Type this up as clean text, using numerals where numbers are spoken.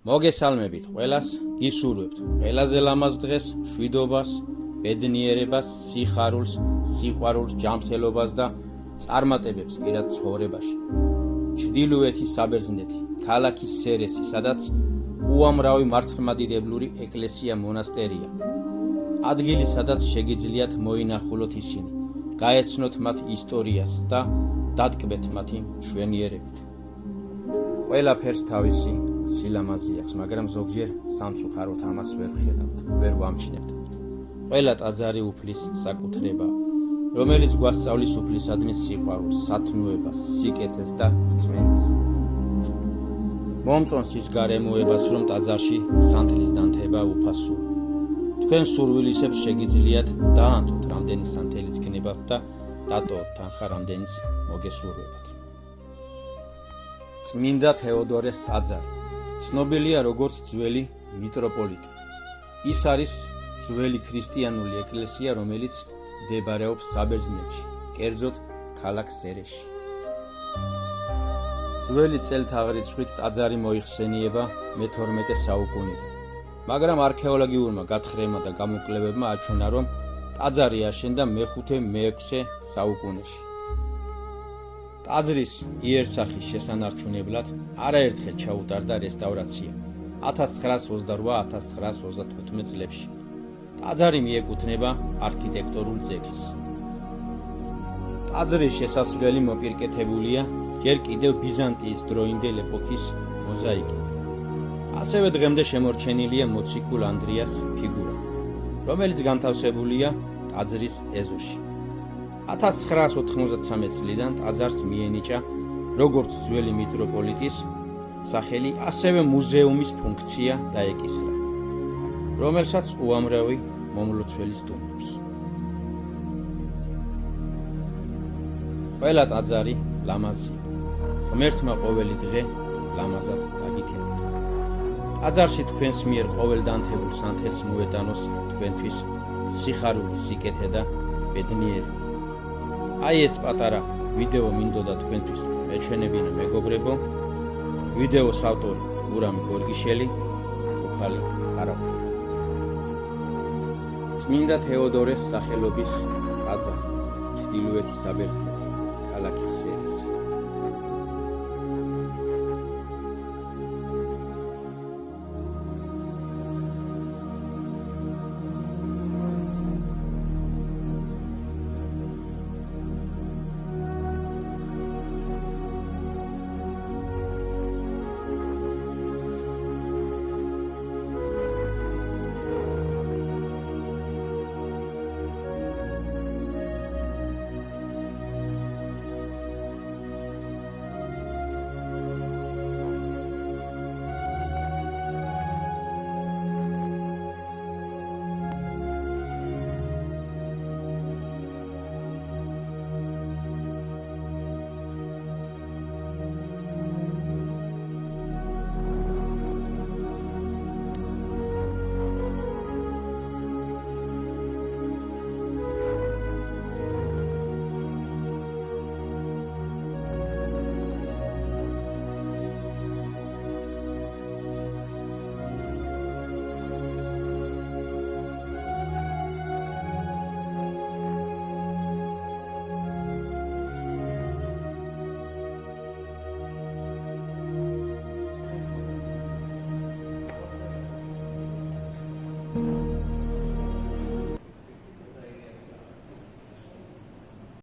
მოგესალმებით ყველას, გისურვებთ ყველაზე ლამაზ დღეს, მშვიდობას, ბედნიერებას, სიხარულს, სიყვარულს, ჯანმრთელობას და წარმატებებს პირად ცხოვრებაში. ჩრდილოეთის საბერძნეთი, ქალაქი სერესი, სადაც უამრავი მართლმადიდებლური ეკლესია მონასტერია. ადგილი, სადაც შეგიძლიათ მოინახულოთ ისინი, გაეცნოთ მათ ისტორიას და დატკბეთ მათი მშვენიერებით. ყველაფერს თავისი სილამაზე აქვს, მაგრამ ზოგჯერ სამწუხაროდ ამას ვერ ვხედავთ, ვერ ვამჩნევთ. ყველა ტაძარი უფლის საკუთრებაა, რომელიც გვასწავლის უფლისადმი სიყვარულს, სათნოებას, სიკეთეს და რწმენას. მომწონს ის გარემოებაც, რომ ტაძარში სანთლის დანთება უფასოა. თქვენ სურვილისებს შეგიძლიათ დაანთოთ, რამდენი სანთელიც გნებავთ და დატოვოთ თანხა, რამდენიც მოგესურვებათ. წმინდა თეოდორეს ტაძარი ცნობილია როგორც ძველი მიტროპოლიტი. ის არის ძველი ქრისტიანული ეკლესია, რომელიც მდებარეობს საბერძნეთში, კერძოდ ქალაქ სერესში. ძველი წელთაღრიცხვით ტაძარი მოიხსენიება მე-12 საუკუნიდან, მაგრამ არქეოლოგიურმა გათხრებმა და გამოკვლევებმა აჩვენა, რომ ტაძარი აშენდა მე-5-მე-6 საუკუნეში. ტაძრის იერსახის შესანარჩუნებლად არაერთხელ ჩაუტარდა რესტავრაცია 1928-1935 წლებში. ტაძარი მიეკუთვნება არქიტექტურულ ძეგლს. ტაძრის შესასვლელი მოპირკეთებულია ჯერ კიდევ ბიზანტიის დროინდელ ეპოქის მოზაიკით. ასევე დღემდე შემორჩენილია მოციქულ ანდრიას ფიგურა, რომელიც განთავსებულია ტაძრის ეზოში. 1993 წლიდან ტაძარს მიენიჭა როგორც ძველი მიტროპოლიტის სახელი, ასევე მუზეუმის ფუნქცია დაეკისრა, რომელსაც უამრავი მომლოცველი სტუმრობს. ყველა ტაძარი ლამაზია, ღმერთმა ყოველი დღე ლამაზად გაგითხრათ. ტაძარში თქვენს მიერ ყოველ დანთებულ სანთელს მოეტანოს თქვენთვის სიხარული, სიკეთე და ბედნიერება. აი ეს პატარა ვიდეო მინდოდა თქვენთვის მეჩვენებინა მეგობრებო. ვიდეოს ავტორი გურამ გორგიშელი, უფალი ყარავდა. წმინდა თეოდორეს სახელობის ტაძარი, ჩრდილოეთის საბერძნეთი, ქალაქი სერესი.